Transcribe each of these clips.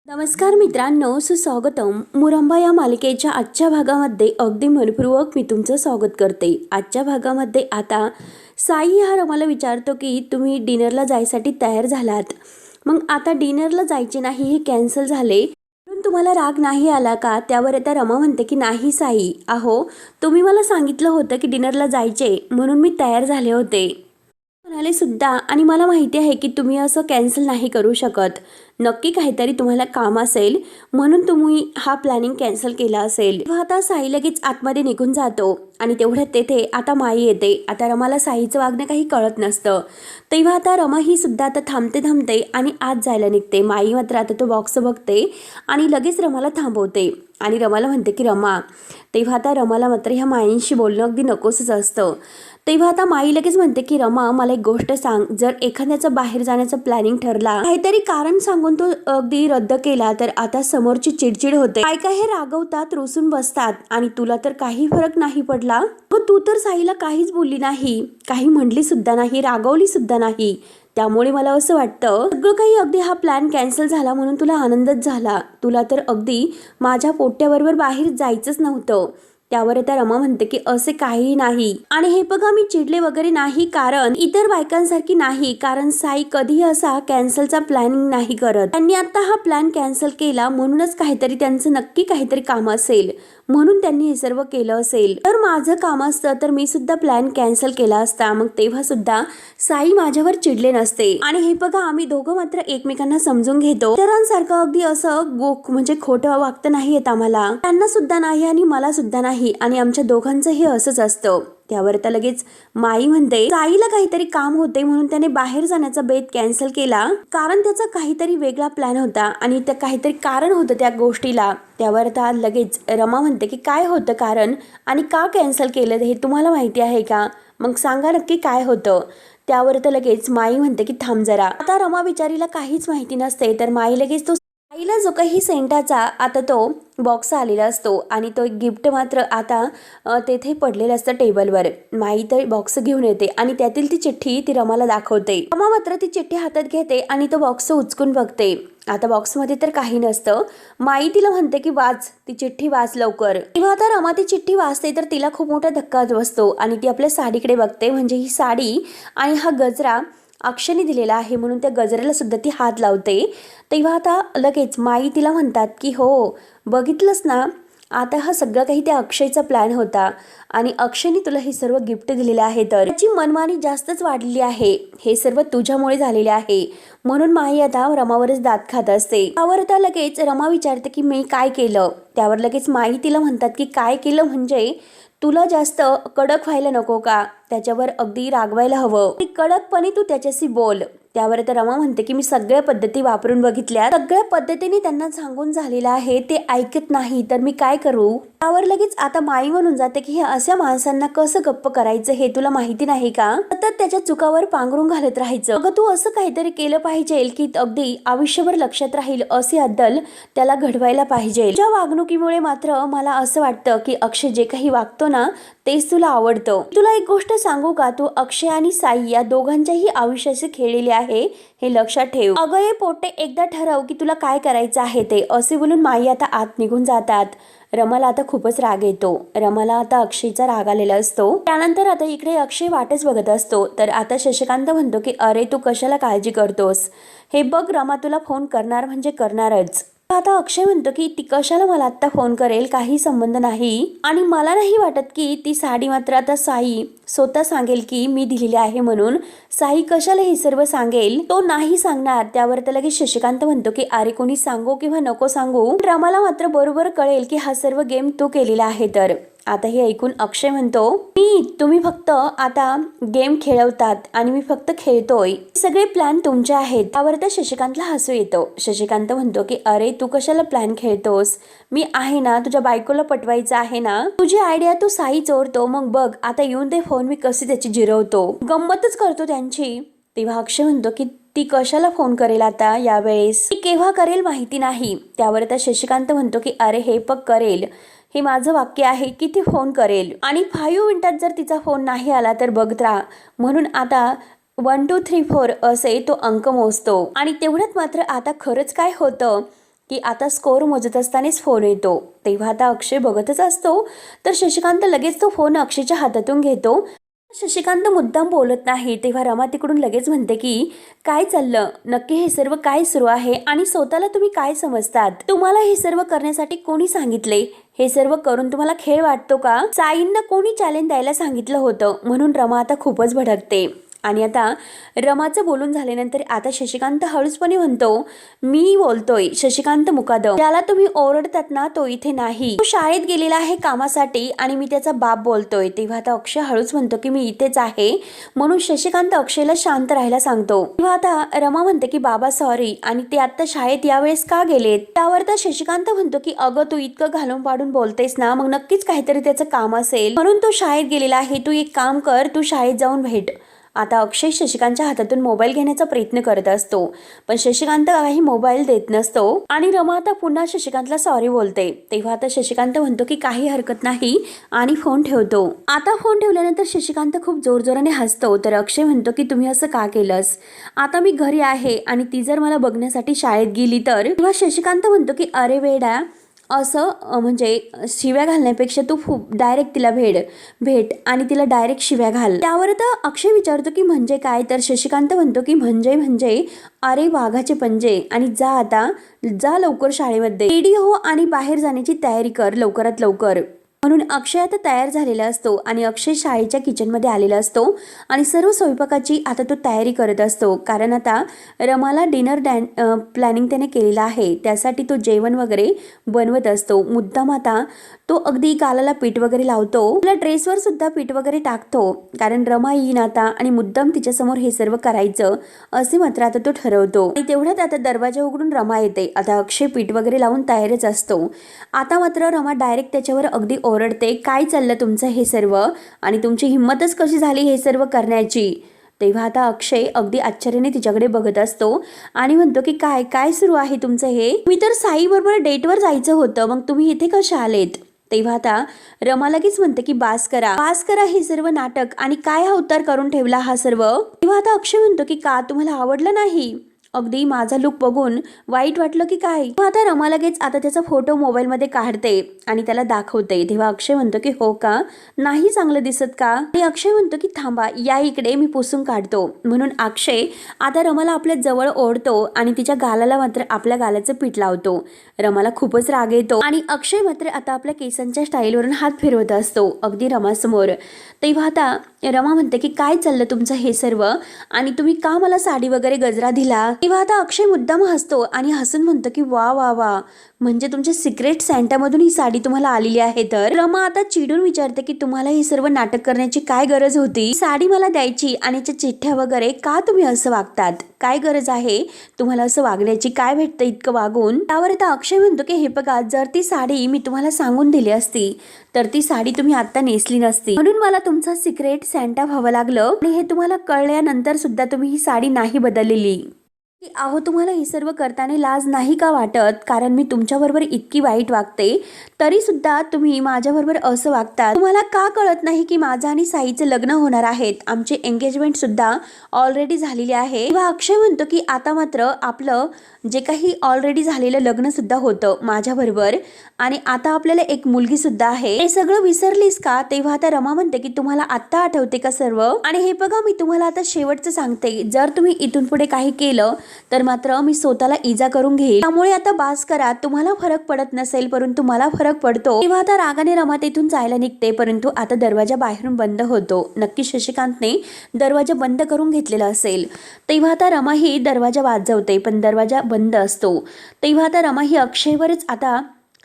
नमस्कार मित्रांनो, सुस्वागतम. मुरंबा या मालिकेच्या आजच्या भागामध्ये अगदी मनपूर्वक मी तुमचं स्वागत करते. आजच्या भागामध्ये आता साई हा रमाला विचारतो की तुम्ही डिनरला जायसाठी तयार झालात, मग आता डिनरला जायचे नाही हे कॅन्सल झाले म्हणून तुम्हाला राग नाही आला का? त्यावर आता रमा म्हणते की नाही साई, अहो तुम्ही मला सांगितलं होतं की डिनरला जायचे म्हणून मी तयार झाले होते म्हणाले सुद्धा, आणि मला माहिती आहे की तुम्ही असं कॅन्सल नाही करू शकत. नक्की काहीतरी तुम्हाला काम असेल म्हणून तुम्ही हा प्लॅनिंग कॅन्सल केला असेल. तेव्हा आता साई लगेच आतमध्ये निघून जातो आणि तेवढ्यात तेथे आता माई येते. आता रमाला साईचं वागणं काही कळत नसतं. तेव्हा आता रमा ही सुद्धा आता थांबते आणि आत जायला निघते. माई मात्र आता तो बॉक्स बघते आणि लगेच रमाला थांबवते आणि रमाला म्हणते की रमा. तेव्हा आता रमाला मात्र ह्या माईंशी बोलणं अगदी नकोसच असतं. तेव्हा आता माई लगेच म्हणते की रमा, मला एक गोष्ट सांग, जर एखाद्याचं बाहेर जाण्याचं प्लॅनिंग ठरला, काहीतरी कारण सांगून तो अगदी रद्द केला तर आता समोरची चिडचिड होते. काय काय हे रागवतात, रुसून बसतात आणि तुला तर काही फरक नाही पडला. तू तर साईला काहीच बोलली नाही, काही म्हणली सुद्धा नाही, रागवली सुद्धा नाही. त्यामुळे मला असं वाटतं सगळं काही अगदी हा प्लॅन कॅन्सल झाला म्हणून तुला आनंदच झाला. तुला तर अगदी माझ्या पोट्याबरोबर बाहेर जायचंच नव्हतं. त्यावर आता रमा म्हणते की असे काही नाही, आणि हे बघा मी चिडले वगैरे नाही, कारण इतर बायकांसारखी नाही, कारण साई कधीही असा कॅन्सलचा प्लॅनिंग नाही करत. त्यांनी आता हा प्लॅन कॅन्सल केला म्हणूनच काहीतरी त्यांचं नक्की काहीतरी काम असेल म्हणून त्यांनी हे सर्व केलं असेल. तर माझं काम असतं तर मी सुद्धा प्लॅन कॅन्सल केला असता, मग तेव्हा सुद्धा साई माझ्यावर चिडले नसते. आणि हे बघा आम्ही दोघं मात्र एकमेकांना समजून घेतो. इतरांसारखं अगदी असं म्हणजे खोटं वागतं नाही येत आम्हाला, त्यांना सुद्धा नाही आणि मला सुद्धा नाही, आणि आमच्या दोघांचं हे असंच असतं. त्यावर आता लगेच माई म्हणते साईला काहीतरी काम होते म्हणून त्याने बाहेर जाण्याचा बेत कॅन्सल केला, कारण त्याचा काहीतरी वेगळा प्लॅन होता आणि त्या काहीतरी कारण होतं त्या गोष्टीला. त्यावर आता लगेच रमा म्हणते की काय होतं कारण आणि का कॅन्सल केलं हे तुम्हाला माहिती आहे का? मग सांगा नक्की काय होतं. त्यावर तर लगेच माई म्हणते की थांब जरा. आता रमा बिचारीला काहीच माहिती नसते, तर माई लगेच तो आईला जो काही सेंटाचा आता तो बॉक्स आलेला असतो आणि तो एक गिफ्ट मात्र आता तेथे पडलेलं असतं टेबलवर. माई तर बॉक्स घेऊन येते आणि त्यातील ती चिठ्ठी ती रमाला दाखवते. रमा मात्र ती चिठ्ठी हातात घेते आणि तो बॉक्स उचकून बघते. आता बॉक्समध्ये तर काही नसतं. माई तिला म्हणते की वाच, ती चिठ्ठी वाच लवकर. तेव्हा आता रमा ती चिठ्ठी वाचते तर तिला खूप मोठा धक्का बसतो आणि ती आपल्या साडीकडे बघते. म्हणजे ही साडी आणि हा गजरा अक्षयने दिलेला आहे म्हणून त्या गजऱ्याला सुद्धा ती हात लावते. तेव्हा आता लगेच माई तिला म्हणतात की हो बघितलंस ना, आता हा सगळं काही त्या अक्षयचा प्लॅन होता आणि अक्षयने तुला हे सर्व गिफ्ट दिलेले आहे, तर त्याची मनमानी जास्तच वाढलेली आहे, हे सर्व तुझ्यामुळे झालेले आहे. म्हणून माई आता रमावरच दात खात असते. त्यावर आता लगेच रमा विचारते की मी काय केलं. त्यावर लगेच माई तिला म्हणतात की काय केलं म्हणजे तुला जास्त कडक व्हायला नको का, त्याच्यावर अगदी रागवायला हवं, कडकपणे तू त्याच्याशी बोल. त्यावर तर रमा म्हणते की मी सगळ्या पद्धती वापरून बघितल्या, सगळ्या पद्धतीने त्यांना सांगून झालेलं आहे, ते ऐकत नाही तर मी काय करू. त्यावर लगेच आता माई म्हणून जाते की हे अशा माणसांना कसं गप्प करायचं हे तुला माहिती नाही का, सतत त्याच्या चुकावर पांघरून घालत राहायचं. अगं तू असं काहीतरी केलं पाहिजे की अगदी आयुष्यभर लक्षात राहील, असे अद्दल त्याला घडवायला पाहिजे. तुझ्या वागणुकीमुळे मात्र मला असं वाटतं की अक्षय जे काही वागतो ना तेच तुला आवडतं. तुला एक गोष्ट सांगू का, तू अक्षय आणि साई या दोघांच्याही आयुष्याशी खेळलेली आहे हे लक्षात ठेव. अगं ये पोटे, एकदा ठरव की तुला काय करायचं आहे ते, असे बोलून माई आता आत निघून जातात. रमाला आता खूपच राग येतो. रमाला आता अक्षयचा राग आलेला असतो. त्यानंतर आता इकडे अक्षय वाटच बघत असतो. तर आता शशिकांत म्हणतो की अरे तू कशाला काळजी करतोस, हे बघ रमा तुला फोन करणार म्हणजे करणारच. आता अक्षय म्हणतो की ती कशाला मला आता फोन करेल, काही संबंध नाही, आणि मला नाही वाटत की ती साडी मात्र आता साई स्वतः सांगेल की मी दिलेली आहे म्हणून. साई कशाला हे सर्व सांगेल, तो नाही सांगणार. त्यावर तर लगेच शशिकांत म्हणतो की अरे कोणी सांगू किंवा नको सांगू, रमाला मात्र बरोबर कळेल की हा सर्व गेम तू केलेला आहे. तर आता हे ऐकून अक्षय म्हणतो तुम्ही फक्त आता गेम खेळवतात आणि मी फक्त खेळतोय, सगळे प्लॅन तुमचे आहेत. त्यावर तर शशिकांतला हसू येतो. शशिकांत म्हणतो की अरे तू कशाला प्लॅन खेळतोस, मी आहे ना, तुझ्या बायकोला पटवायचं आहे ना, तुझी आयडिया तू साई चोरतो, मग बघ आता येऊन दे फोन, मी कशी त्याची जिरवतो, गंमतच करतो त्यांची. तेव्हा अक्षय म्हणतो की ती कशाला फोन करेल आता यावेळेस, ती केव्हा करेल माहिती नाही. त्यावर आता शशिकांत म्हणतो की अरे हे पग करेल, हे माझं वाक्य आहे की ती फोन करेल आणि 5 मिनिटात जर तिचा फोन नाही आला तर बघत राहा. म्हणून आता 1 2 3 4 असे तो अंक मोजतो आणि तेवढ्यात मात्र आता खरंच काय होतं की आता स्कोअर मोजत असतानाच फोन येतो. तेव्हा आता अक्षय बघतच असतो तर शशिकांत लगेच तो फोन अक्षयच्या हातातून घेतो. शशिकांत मुद्दाम बोलत नाही. तेव्हा रमा तिकडून लगेच म्हणते की काय चाललं, नक्की हे सर्व काय सुरू आहे आणि स्वतःला तुम्ही काय समजतात, तुम्हाला हे सर्व करण्यासाठी कोणी सांगितले, हे सर्व करून तुम्हाला खेळ वाटतो का, साईंना कोणी चॅलेंज द्यायला सांगितलं होतं. म्हणून रमा आता खूपच भडकते. आणि आता रमाचं बोलून झाल्यानंतर आता शशिकांत हळूचपणे म्हणतो, मी बोलतोय शशिकांत मुकादम, त्याला तुम्ही ओरडतात ना तो इथे नाही, तो शाळेत गेलेला आहे कामासाठी आणि मी त्याचा बाप बोलतोय. तेव्हा आता अक्षय हळूच म्हणतो की मी इथेच आहे. म्हणून शशिकांत अक्षयला शांत राहायला सांगतो. तेव्हा आता रमा म्हणते की बाबा सॉरी, आणि ते आता शाळेत यावेळेस का गेलेत. त्यावर तर शशिकांत म्हणतो की अगं तू इतकं घालून पाडून बोलतेस ना, मग नक्कीच काहीतरी त्याचं काम असेल म्हणून तो शाळेत गेलेला आहे. तू एक काम कर, तू शाळेत जाऊन भेट. आता अक्षय शशिकांतच्या हातातून मोबाईल घेण्याचा प्रयत्न करत असतो पण शशिकांत काही मोबाईल देत नसतो आणि रमा आता पुन्हा शशिकांतला सॉरी बोलते. तेव्हा आता शशिकांत म्हणतो की काही हरकत नाही आणि फोन ठेवतो. आता फोन ठेवल्यानंतर शशिकांत खूप जोरजोराने हसतो. तर अक्षय म्हणतो की तुम्ही असं का केलंस, आता मी घरी आहे आणि ती जर मला बघण्यासाठी शाळेत गेली तर. तेव्हा शशिकांत म्हणतो की अरे वेडा, असं म्हणजे शिव्या घालण्यापेक्षा तू डायरेक्ट तिला भेट आणि तिला डायरेक्ट शिव्या घाल. त्यावर तर अक्षय विचारतो की म्हणजे काय. तर शशिकांत म्हणतो की म्हणजे अरे वाघाचे पंजे, आणि जा लवकर शाळेमध्ये रेडी हो आणि बाहेर जाण्याची तयारी कर लवकरात लवकर. म्हणून अक्षय आता तयार झालेला असतो आणि अक्षय शाळेच्या किचनमध्ये आलेला असतो आणि सर्व स्वयंपाकाची आता तो तयारी करत असतो. कारण आता रमाला डिनर प्लॅनिंग त्याने केलेलं आहे, त्यासाठी तो जेवण वगैरे बनवत असतो. मुद्दाम आता तो अगदी गालाला पीठ वगैरे लावतो, आपल्या ड्रेसवर सुद्धा पीठ वगैरे टाकतो, कारण रमा येईन आता आणि मुद्दाम तिच्यासमोर हे सर्व करायचं असे मात्र आता तो ठरवतो. आणि तेवढ्यात आता दरवाजा उघडून रमा येते. आता अक्षय पीठ वगैरे लावून तयारच असतो. आता मात्र रमा डायरेक्ट त्याच्यावर अगदी ओरडते, काय चाललं तुमचं हे सर्व आणि तुमची हिंमतच कशी झाली हे सर्व करण्याची. तेव्हा आता अक्षय अगदी आश्चर्याने तिच्याकडे बघत असतो आणि म्हणतो की काय काय सुरू आहे तुमचं हे, मी तर साई बरोबर डेटवर जायचं होतं, मग तुम्ही इथे कशा आलेत. तेव्हा आता रमा लगेच म्हणते की बास करा हे सर्व नाटक आणि काय हा उतार करून ठेवला हा सर्व. तेव्हा आता अक्षय म्हणतो की का तुम्हाला आवडलं नाही, अगदी माझा लुक बघून वाईट वाटलं की काय. आता रमा लगेच आता त्याचा फोटो मोबाईल मध्ये काढते आणि त्याला दाखवते. तेव्हा अक्षय म्हणतो की हो का, नाही चांगलं दिसत का. आणि अक्षय म्हणतो की थांबा या इकडे मी पुसून काढतो. म्हणून अक्षय आता रमाला आपल्या जवळ ओढतो आणि तिच्या गालाला मात्र आपल्या गालाचं पीठ लावतो. रमाला खूपच राग येतो आणि अक्षय मात्र आता आपल्या केसांच्या स्टाईलवरून हात फिरवत असतो अगदी रमासमोर. तेव्हा आता रमा म्हणते की काय चाललं तुमचं हे सर्व आणि तुम्ही का मला साडी वगैरे गजरा दिला. तेव्हा आता अक्षय मुद्दाम हसतो आणि हसून म्हणतो की वा वा वा, म्हणजे तुमच्या सिक्रेट सॅन्टामधून ही साडी तुम्हाला आलेली आहे. तर रमा आता चिडून विचारते की तुम्हाला हे सर्व नाटक करण्याची काय गरज होती, साडी मला द्यायची आणि चिठ्ठ्या वगैरे का तुम्ही असं वागतात, काय गरज आहे तुम्हाला असं वागण्याची, काय भेटतं इतकं वागून. त्यावर आता अक्षय म्हणतो की हे बघा, जर ती साडी मी तुम्हाला सांगून दिली असती तर ती साडी तुम्ही आता नेसली नसती, म्हणून मला तुमचा सिक्रेट सॅन्टा व्हावं लागलं आणि हे तुम्हाला कळल्यानंतर सुद्धा तुम्ही ही साडी नाही बदललेली. अहो तुम्हाला हे सर्व करताना लाज नाही का वाटत, कारण मी तुमच्याबरोबर इतकी वाईट वागते तरी सुद्धा तुम्ही माझ्याबरोबर असं वागतात. तुम्हाला का कळत नाही की माझं आणि साईचं लग्न होणार आहेत, आमचे एंगेजमेंट सुद्धा ऑलरेडी झालेली आहे. तेव्हा अक्षय म्हणतो की आता मात्र आपलं जे काही ऑलरेडी झालेलं लग्न सुद्धा होतं माझ्याबरोबर आणि आता आपल्याला एक मुलगी सुद्धा आहे, हे सगळं विसरलीस का. तेव्हा आता रमा म्हणते की तुम्हाला आता आठवते का सर्व, आणि हे बघा मी तुम्हाला आता शेवटचं सांगते, जर तुम्ही इथून पुढे काही केलं तर मात्र मी स्वतःला इजा करून घेईल, त्यामुळे आता बास करा. तुम्हाला फरक पडत नसेल परंतु मला फरक पडतो. तेव्हा आता रागाने रमा तेथून जायला निघते, परंतु आता दरवाजा बाहेरून बंद होतो. नक्की शशिकांतने दरवाजा बंद करून घेतलेला असेल. तेव्हा आता रमा ही दरवाजा वाजवते पण दरवाजा बंद असतो. तेव्हा आता रमा ही अक्षयवरच आता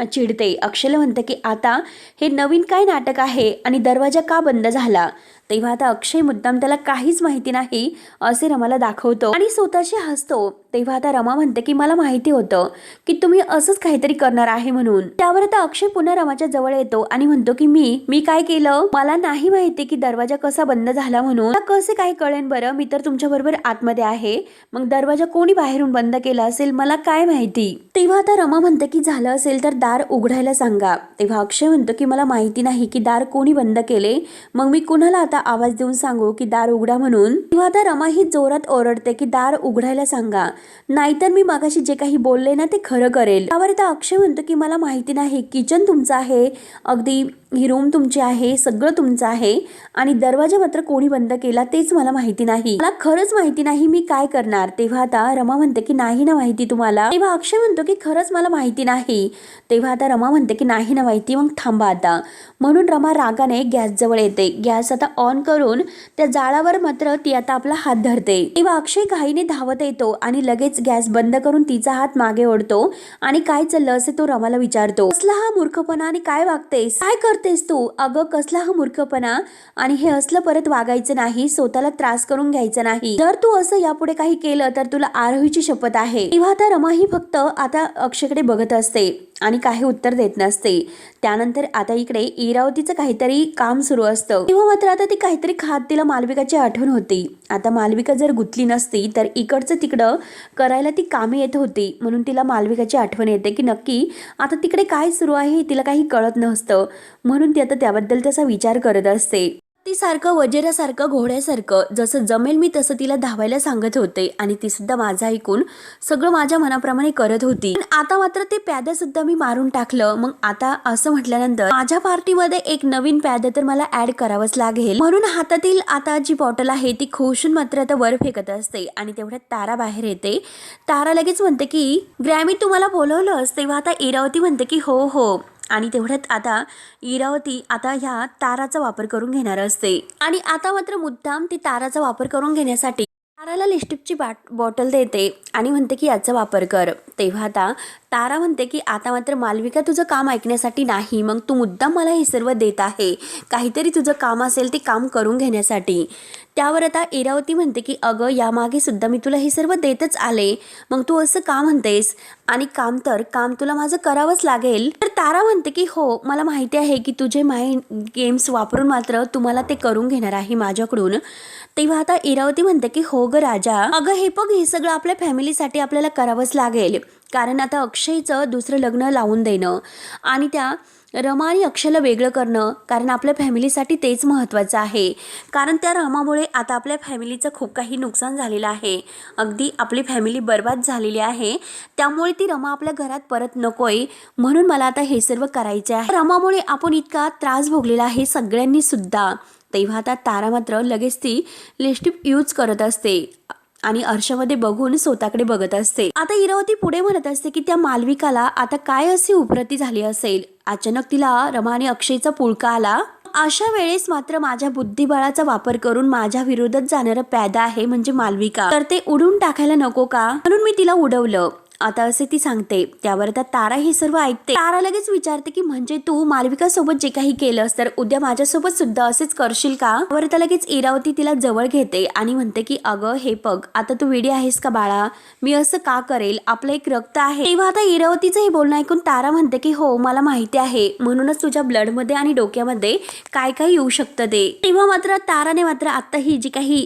चिडते. अक्षयला म्हणते की आता हे नवीन काय नाटक आहे आणि दरवाजा का बंद झाला. तेव्हा आता अक्षय मुद्दाम त्याला काहीच माहिती नाही असे रमाला दाखवतो आणि स्वतःशी हसतो. तेव्हा आता रमा म्हणते की मला माहिती होतं की तुम्ही असंच काहीतरी करणार आहे म्हणून. त्यावर आता अक्षय पुन्हा रमाच्या जवळ येतो आणि म्हणतो की मी काय केलं, मला नाही माहिती की दरवाजा कसा बंद झाला म्हणून. कसे काय कळेन बरं, मी तर तुमच्या बरोबर आतमध्ये आहे, मग दरवाजा कोणी बाहेरून बंद केला असेल मला काय माहिती. तेव्हा आता रमा म्हणते की झालं असेल तर दार उघडायला सांगा. तेव्हा अक्षय म्हणतो की मला माहिती नाही की दार कोणी बंद केले, मग मी कुणाला आता आता आवाज देऊन सांगू की दार उघडा म्हणून, तेव्हा आता रमा ही जोरात ओरडते की दार उघडायला सांगा, नाहीतर मी मगाशी जे काही बोलले ना ते खरं करेल. त्यावर आता अक्षय म्हणतो की मला माहिती नाही, किचन तुमचं आहे, अगदी ही रूम तुमची आहे, सगळं तुमचं आहे आणि दरवाजा मात्र कोणी बंद केला तेच मला माहिती नाही, मला खरंच माहिती नाही, मी काय करणार. तेव्हा आता रमा म्हणते की नाही ना माहिती तुम्हाला. तेव्हा अक्षय म्हणतो की खरंच मला माहिती नाही. तेव्हा आता रमा म्हणते की नाही ना माहिती, मग थांबा आता. म्हणून रमा रागाने गॅस जवळ येते. गॅस आता ऑन करून त्या जाळावर मात्र ती आता आपला हात धरते. तेव्हा अक्षय घाईने धावत येतो आणि लगेच गॅस बंद करून तिचा हात मागे ओढतो आणि काय चाललं असे तो रमाला विचारतो. कसला हा मूर्खपणा आणि काय वागतेस, काय करतेस तू. अगं कसला हा मूर्खपणा आणि हे असलं परत वागायचं नाही, स्वतःला त्रास करून घ्यायचा नाही. जर तू असं यापुढे काही केलं तर तुला आरोहीची शपथ आहे. तेव्हा आता रमा ही फक्त आता अक्षयकडे बघत असते आणि काही उत्तर देत नसते. त्यानंतर आता इकडे इरावतीचं काहीतरी काम सुरू असतं. तेव्हा मात्र आता ती काहीतरी खात तिला मालविकाची आठवण होती. आता मालविका जर गुंतली नसती तर इकडचं तिकडं करायला ती कामे येत होती. म्हणून तिला मालविकाची आठवण येते की नक्की आता तिकडे काय सुरू आहे तिला काही कळत नसतं. म्हणून ती आता त्याबद्दल तसा विचार करत असते. ती सारखं वजिरासारखं घोड्यासारखं जसं जमेल मी तसं तिला धावायला सांगत होते आणि ती सुद्धा माझं ऐकून सगळं माझ्या मनाप्रमाणे करत होती. आता मात्र ते प्यादं सुद्धा मी मारून टाकलं. मग आता असं म्हटल्यानंतर माझ्या पार्टीमध्ये एक नवीन प्यादं तर मला ऍड करावंच लागेल. म्हणून हातातील आता जी बॉटल आहे ती खोशून मात्र आता वर फेकत असते आणि तेवढ्यात तारा बाहेर येते. तारा लगेच म्हणते की ग्रॅमी तुम्हाला बोलवलंस. तेव्हा आता इरावती म्हणते की हो हो. आणि तेवढ्यात आता इरावती आता ह्या ताराचा वापर करून घेणार असते आणि आता मात्र मुद्दाम ती ताराचा वापर करून घेण्यासाठी ताराला लिपस्टिकची बॉटल देते आणि म्हणते की याचा वापर कर. तेव्हा आता तारा म्हणते की आता मात्र मालविका तुझं काम ऐकण्यासाठी नाही, मग तू मुद्दाम मला हे सर्व देत आहे, काहीतरी तुझं काम असेल ते काम करून घेण्यासाठी. त्यावर आता इरावती म्हणते की अगं यामागे सुद्धा मी तुला हे सर्व देतच आले, मग तू असं का म्हणतेस आणि काम तुला माझं करावंच लागेल. तर तारा म्हणते की हो मला माहिती आहे की तुझे माइंड गेम्स वापरून मात्र तुम्हाला ते करून घेणार आहे माझ्याकडून. तेव्हा आता इरावती म्हणते की हो ग राजा, अगं हे बघ हे सगळं आपल्या फॅमिलीसाठी आपल्याला करावंच लागेल. कारण आता अक्षयचं दुसरं लग्न लावून देणं आणि त्या रमा आणि अक्षयला वेगळं करणं, कारण आपल्या फॅमिलीसाठी तेच महत्त्वाचं आहे. कारण त्या रमामुळे आता आपल्या फॅमिलीचं खूप काही नुकसान झालेलं आहे, अगदी आपली फॅमिली बर्बाद झालेली आहे. त्यामुळे ती रमा आपल्या घरात परत नकोय, म्हणून मला आता हे सर्व करायचे आहे. रमामुळे आपण इतका त्रास भोगलेला आहे सगळ्यांनी सुद्धा. तेव्हा आता तारा मात्र लगेच ती लिपस्टिक यूज करत असते आणि आरशामध्ये बघून स्वतःकडे बघत असते. आता इरावती पुढे म्हणत असते की त्या मालविकाला आता काय अशी उपरती झाली असेल, अचानक तिला रमा आणि अक्षयचा पुळका आला. अशा वेळेस मात्र माझ्या बुद्धिबळाचा वापर करून माझ्या विरोधात जाणारं प्यादा आहे म्हणजे मालविका, तर ते उडून टाकायला नको का, म्हणून मी तिला उडवलं. आता असे ती सांगते. त्यावर आता तारा हे सर्व ऐकते. तारा लगेच विचारते की म्हणजे तू मालविका सोबत जे काही केलंस तर उद्या माझ्यासोबत सुद्धा असेच करशील का. त्यावर आता लगेच इरावती तिला जवळ घेते आणि म्हणते की अगं हे बघ आता तू वेडी आहेस का बाळा, मी असं का करेल, आपलं एक रक्त आहे. तेव्हा आता इरावतीचं हे बोलणं ऐकून तारा म्हणते की हो मला माहिती आहे, म्हणूनच तुझ्या ब्लडमध्ये आणि डोक्यामध्ये काय काय येऊ शकतं ते. तेव्हा मात्र ताराने मात्र आता ही जी काही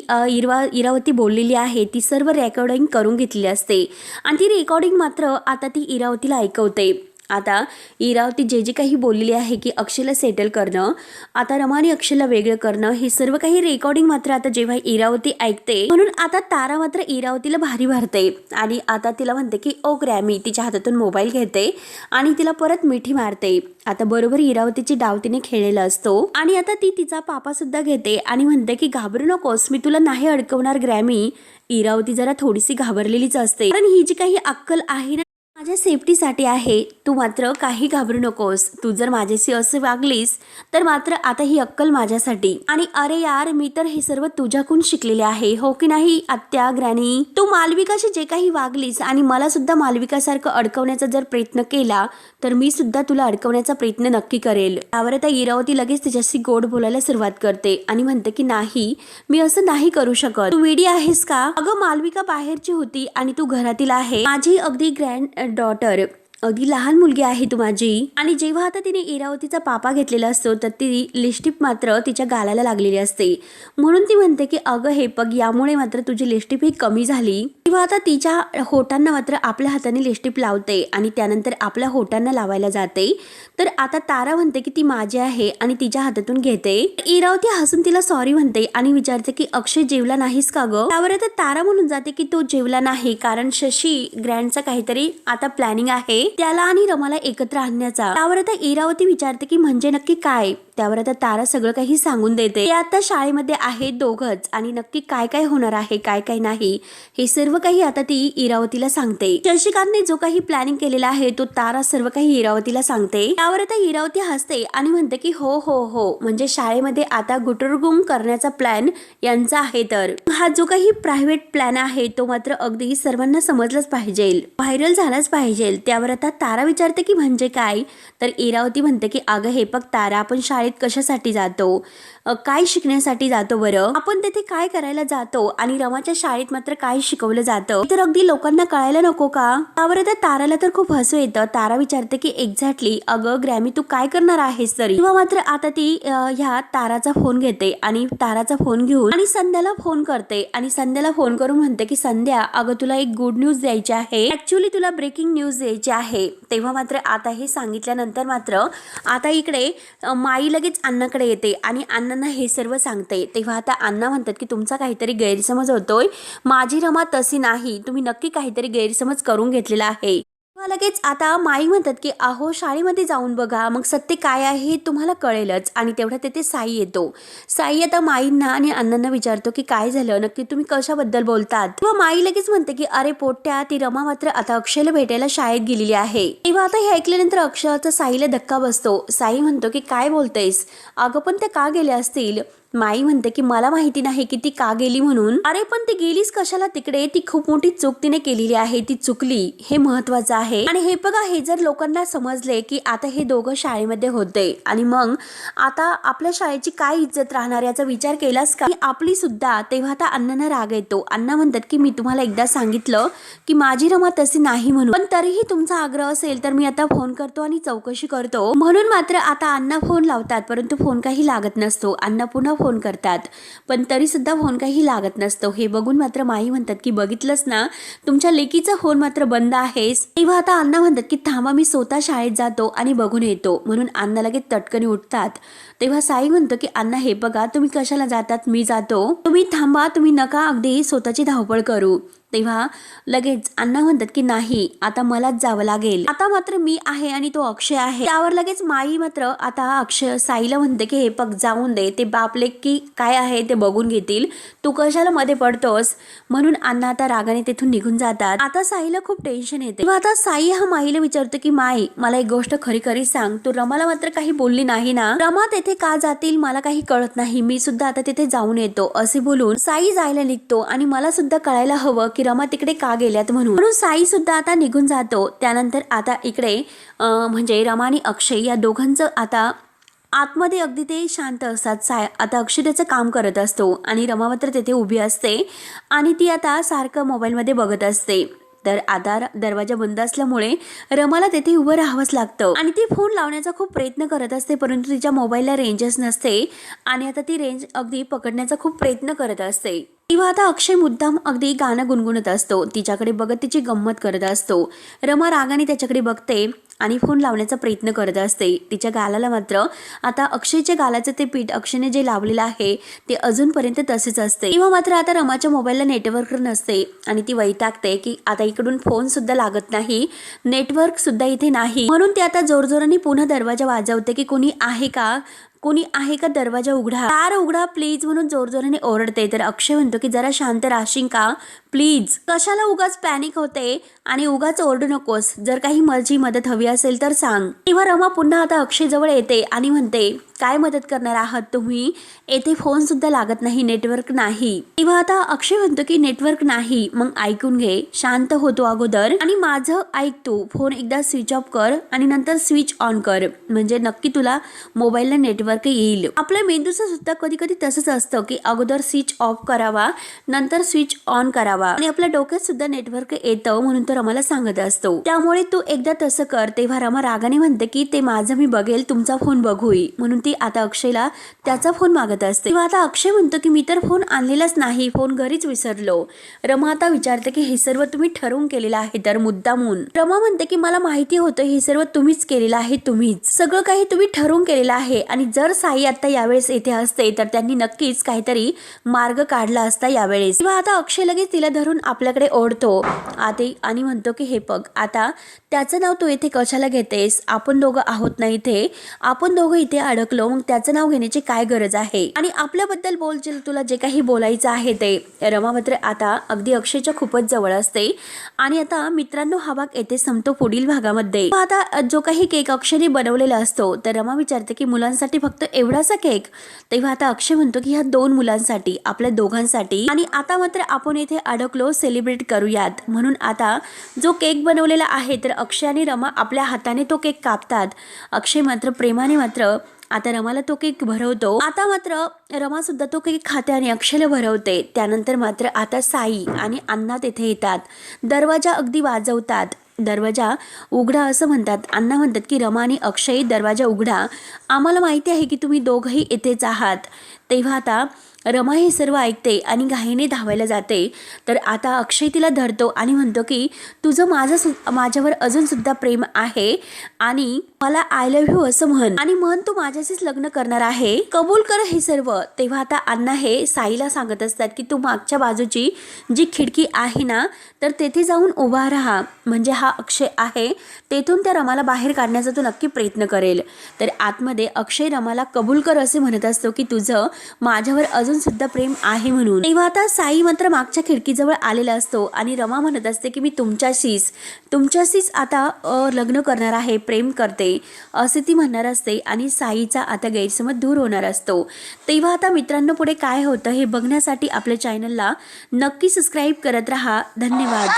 इरावती बोललेली आहे ती सर्व रेकॉर्डिंग करून घेतलेली असते आणि ती रेकॉर्डिंग मात्र आता ती इरावतीला ऐकवते. आता इरावती जे काही बोललेली आहे की अक्षयला सेटल करणं, आता रमा आणि अक्षयला वेगळं करणं, हे सर्व काही रेकॉर्डिंग मात्र आता जेव्हा इरावती ऐकते, म्हणून आता तारा मात्र इरावतीला भारी भरते आणि आता तिला म्हणते की ओ ग्रॅमी, तिच्या हातातून मोबाईल घेते आणि तिला परत मिठी मारते. आता बरोबर इरावतीची डाव तिने खेळलेला असतो आणि आता ती तिचा पापा सुद्धा घेते आणि म्हणते की घाबरू नकोस, मी तुला नाही अडकवणार ग्रॅमी. इरावती जरा थोडीशी घाबरलेलीच असते, कारण ही जी काही अक्कल आहे ना माझ्या सेफ्टीसाठी आहे, तू मात्र काही घाबरू नकोस. तू जर माझ्याशी असं वागलीस तर मात्र आता ही अक्कल माझ्यासाठी. आणि अरे यार मी तर हे सर्व तुझ्याकडून शिकलेले आहे, हो की नाही आत्या ग्रॅनी. तू मालविकाशी जे काही वागलीस आणि मला सुद्धा मालविकासारखं अडकवण्याचा जर प्रयत्न केला तर मी सुद्धा तुला अडकवण्याचा प्रयत्न नक्की करेल. त्यावर आता इरावती लगेच तिच्याशी गोड बोलायला सुरुवात करते आणि म्हणते की नाही मी असं नाही करू शकत, तू वेडी आहेस का. अगं मालविका बाहेरची होती आणि तू घरातील आहे, माझी अगदी ग्रँड डॉटर अगदी लहान मुलगी आहे तू माझी. आणि जेव्हा आता तिने इरावतीचा पापा घेतलेला असतो तर ती लिपस्टिक मात्र तिच्या गालाला लागलेली असते. म्हणून ती म्हणते की अगं हे बघ, यामुळे मात्र तुझी लिपस्टिक ही कमी झाली. तेव्हा आता तिच्या होटांना मात्र आपल्या हाताने लिपस्टिक लावते आणि त्यानंतर आपल्या होटांना लावायला जाते. तर आता तारा म्हणते की ती माझी आहे आणि तिच्या हातातून घेते. इरावती हसून तिला सॉरी म्हणते आणि विचारते की अक्षय जेवला नाहीस का ग. त्यावर आता तारा म्हणून जाते की तो जेवला नाही, कारण शशी ग्रँडचा काहीतरी आता प्लॅनिंग आहे त्याला आणि रमाला एकत्र आणण्याचा. त्यावर आता इरावती विचारते की म्हणजे नक्की काय. त्यावर आता तारा सगळं काही सांगून देते. ते आता शाळेमध्ये आहेत दोघच आणि नक्की काय काय होणार आहे काय काय नाही हे सर्व काही आता ती इरावतीला सांगते. शशिकांतने जो काही प्लॅनिंग केलेला आहे तो तारा सर्व काही इरावतीला सांगते. त्यावर आता इरावती हसते आणि म्हणते की हो हो हो, म्हणजे शाळेमध्ये आता गुटुरगुम करण्याचा प्लॅन यांचा आहे. तर हा जो काही प्रायव्हेट प्लॅन आहे तो मात्र अगदी सर्वांना समजलाच पाहिजे, व्हायरल झालाच पाहिजे. त्यावर आता तारा विचारते की म्हणजे काय. तर इरावती म्हणते की अगं हे बघ तारा, आपण शाळेत कशासाठी जातो, काय शिकण्यासाठी जातो बरं, आपण तिथे काय करायला जातो आणि रमाच्या शाळेत मात्र काय शिकवलं जातं तर अगदी लोकांना कळायला नको का. त्यावर आता ताराला तर खूप हसू येतं. तारा विचारते की एक्झॅक्टली अगं ग्रॅमी तू काय करणार आहेस तरी. तेव्हा मात्र आता ती ह्या ताराचा फोन घेते आणि ताराचा फोन घेऊन आणि संध्याला फोन करते आणि संध्याला फोन करून म्हणते की संध्या अगं तुला एक गुड न्यूज द्यायची आहे, ऍक्च्युली तुला ब्रेकिंग न्यूज द्यायची आहे. तेव्हा मात्र आता हे सांगितल्यानंतर मात्र आता इकडे माई लगेच अण्णाकडे येते आणि अण्णांना हे सर्व सांगते. तेव्हा आता अण्णा म्हणतात की तुमचा काहीतरी गैरसमज होतोय, माझी रमा तशी नाही, तुम्ही नक्की काहीतरी गैरसमज करून घेतलेला आहे. लगेच आता माई म्हणतात की अहो शाळेमध्ये जाऊन बघा, मग सत्य काय आहे हे तुम्हाला कळेलच. आणि तेवढ्या तिथे साई येतो. साई आता माईंना आणि अण्णांना विचारतो की काय झालं नक्की, तुम्ही कशाबद्दल बोलतात. तेव्हा माई लगेच म्हणते की अरे पोट्या, ती रमा मात्र आता अक्षयला भेटायला शाळेत गेलेली आहे. तेव्हा आता हे ऐकल्यानंतर अक्षयाचा साईला धक्का बसतो. साई म्हणतो की काय बोलतेस, अगं पण ते का गेले असतील. माई म्हणते की मला माहिती नाही की ती का गेली म्हणून. अरे पण ती गेलीच कशाला तिकडे, ती खूप मोठी चूक तिने केलेली आहे, ती चुकली हे महत्वाचं आहे. आणि हे बघा, हे जर लोकांना समजले की आता हे दोघं शाळेमध्ये होते आणि मग आता आपल्या शाळेची काय इज्जत राहणार याचा विचार केलास का आपली सुद्धा. तेव्हा आता अण्णांना राग येतो. अण्णा म्हणतात की मी तुम्हाला एकदा सांगितलं की माझी रमा तशी नाही म्हणून, पण तरीही तुमचा आग्रह असेल तर मी आता फोन करतो आणि चौकशी करतो. म्हणून मात्र आता अण्णा फोन लावतात, परंतु फोन काही लागत नसतो. अण्णा पुन्हा फोन करतात पण तरी सुद्धा फोन काही लागत नसतो. हे बघून मात्र माई म्हणतात की बघितलंस ना, तुमच्या लेकीचा फोन मात्र बंद आहेस. तेव्हा आता अण्णा म्हणतात की थांबा, मी स्वतः शाळेत जातो आणि बघून येतो. म्हणून अण्णा लगेच तटकनी उठतात. तेव्हा साई म्हणतो की अण्णा हे बघा, तुम्ही कशाला जातात, मी जातो, तुम्ही थांबा, तुम्ही नका अगदी स्वतःची धावपळ करू. तेव्हा लगेच अण्णा म्हणतात की नाही, आता मलाच जावं लागेल, आता मात्र मी आहे आणि तो अक्षय आहे. त्यावर लगेच माई मात्र आता अक्षय साईला म्हणते की हे बघ जाऊन दे, ते बापले की काय आहे ते बघून घेतील, तू कशाला मध्ये पडतोस. म्हणून अण्णा आता रागाने तिथून निघून जातात. आता साईला खूप टेन्शन येते. तेव्हा आता साई हा माईला विचारतो की माई मला एक गोष्ट खरी खरी सांग, तू रमाला मात्र काही बोलली नाही ना, रमा तेथे का जातील मला काही कळत नाही, मी सुद्धा आता तिथे जाऊन येतो. असे बोलून साई जायला निघतो आणि मला सुद्धा कळायला हवं की रमा तिकडे का गेल्यात म्हणून साई सुद्धा आता निघून जातो. त्यानंतर आता इकडे म्हणजे रमा आणि अक्षय या दोघांचं आता आतमध्ये अगदी ते शांत असतात. आता अक्षय त्याचं काम करत असतो आणि रमा मात्र तेथे उभी असते आणि ती आता सारखं मोबाईलमध्ये बघत असते. तर आता दरवाजा बंद असल्यामुळे रमाला तेथे उभं राहावंच लागतं आणि ती फोन लावण्याचा खूप प्रयत्न करत असते, परंतु तिच्या मोबाईलला रेंजच नसते आणि आता ती रेंज अगदी पकडण्याचा खूप प्रयत्न करत असते. तेव्हा आता अक्षय मुद्दाम अगदी गाणं गुणगुणत असतो, तिच्याकडे बघत तिची गंमत करत असतो. रमा रागाने त्याच्याकडे बघते आणि फोन लावण्याचा प्रयत्न करत असते. तिच्या गालाला मात्र आता अक्षयच्या गालाचं ते पीठ अक्षयने जे लावलेलं आहे ते अजूनपर्यंत तसेच असते. तेव्हा मात्र आता रमाच्या मोबाईलला नेटवर्क नसते आणि ती वैतागते की आता इकडून फोन सुद्धा लागत नाही, नेटवर्क सुद्धा इथे नाही. म्हणून ती आता जोरजोराने पुन्हा दरवाजा वाजवते की कोणी आहे का, कोणी आहे का, दरवाजा उघडा, दार उघडा प्लीज म्हणून जोरजोराने ओरडते. तर अक्षय म्हणतो की जरा शांत राहशील का प्लीज, कशाला उगाच पॅनिक होते आणि उगाच ओरडू नकोस, जर काही माझी मदत हवी असेल तर सांग. तेव्हा रमा पुन्हा आता अक्षय जवळ येते आणि म्हणते काय मदत करणार आहात तुम्ही? येथे फोन सुद्धा लागत नाही, नेटवर्क नाही. तेव्हा आता अक्षय म्हणतो की नेटवर्क नाही. मग ऐकून घे, शांत होतो अगोदर आणि माझं ऐक तू. फोन एकदा स्विच ऑफ कर आणि नंतर स्विच ऑन कर, म्हणजे नक्की तुला मोबाईलला नेटवर्क येईल. आपल्या मेंदूचं सुद्धा कधी कधी तसंच असतं की अगोदर स्विच ऑफ करावा, नंतर स्विच ऑन करावा आणि आपल्या डोक्यात सुद्धा नेटवर्क येतं म्हणून तो रमाला सांगत असतो. त्यामुळे तू एकदा तसं कर. तेव्हा रमा रागाने म्हणते की ते माझं मी बघेल, तुमचा फोन बघूई. म्हणून ती आता अक्षयला त्याचा फोन मागत असते. तेव्हा आता अक्षय म्हणतो की मी तर फोन आणलेलाच नाही, फोन घरीच विसरलो. रमा आता विचारते की हे सर्व तुम्ही ठरवून केलेलं आहे तर मुद्दामून? रमा म्हणते की मला माहिती होतं हे सर्व तुम्हीच केलेलं आहे, तुम्हीच सगळं काही तुम्ही ठरवून केलेलं आहे. आणि जर साई आता यावेळेस येथे असते तर त्यांनी नक्कीच काहीतरी मार्ग काढला असता यावेळेस. तेव्हा आता अक्षय लगेच तिला धरून आपल्याकडे ओढतो आणि म्हणतो की हे बघ, आता त्याचं नाव तू इथे कशाला घेतेस? आपण दोघं आहोत ना इथे, आपण दोघं इथे अडकलो, मग त्याचं नाव घेण्याची काय गरज आहे? आणि आपल्याबद्दल बोलशील, तुला जे काही बोलायचं आहे ते. रमा मात्र आता अगदी अक्षयच्या खूपच जवळ असते. आणि आता मित्रांनो हा भाग येथे संपतो. पुढील भागामध्ये आता जो काही केक अक्षयने बनवलेला असतो तर रमा विचारते की मुलांसाठी फक्त एवढासा केक? तेव्हा आता अक्षय म्हणतो की ह्या 2 मुलांसाठी, आपल्या दोघांसाठी. आणि आता मात्र आपण इथे अडकलो, सेलिब्रेट करूयात. म्हणून आता जो केक बनवलेला आहे तर अक्षय आणि रमा आपल्या हाताने तो केक कापतात. अक्षय मात्र प्रेमाने मात्र आता रमाला तो केक भरवतो. आता मात्र रमा सुद्धा तो केक खाते आणि अक्षयला भरवते. त्यानंतर मात्र आता साई आणि अण्णा तेथे येतात. दरवाजा अगदी वाजवतात. दरवाजा उघडा असं म्हणतात. अण्णा म्हणतात की रमा आणि अक्षय दरवाजा उघडा, आम्हाला माहिती आहे की तुम्ही दोघंही येथेच आहात. तेव्हा आता रमा हे सर्व ऐकते आणि घाईने धावायला जाते. तर आता अक्षय तिला धरतो आणि म्हणतो की तुझं माझ्यावर अजून सुद्धा प्रेम आहे आणि मला आय लव्ह यू असं म्हण, आणि म्हण तू माझ्याशीच लग्न करणार आहे, कबूल कर हे सर्व. तेव्हा आता अण्णा हे साईला सांगत असतात की तू मागच्या बाजूची जी खिडकी आहे ना तर तेथे जाऊन उभा राहा, म्हणजे हा अक्षय आहे तेथून त्या रमाला बाहेर काढण्याचा तो नक्की प्रयत्न करेल. तर आतमध्ये अक्षय रमाला कबूल कर असे म्हणत असतो की तुझं माझ्यावर अजून सुद्धा प्रेम आहे म्हणून. तेव्हा आता साई मात्र मागच्या खिडकीजवळ आलेला असतो आणि रमा म्हणत असते की मी तुमच्याशीच आता लग्न करणार आहे, प्रेम करते असे ती म्हणणार असते. आणि साईचा आता गैरसमज दूर होणार असतो. तेव्हा आता मित्रांनो पुढे काय होतं हे बघण्यासाठी आपल्या चॅनलला नक्की सबस्क्राईब करत राहा. धन्यवाद.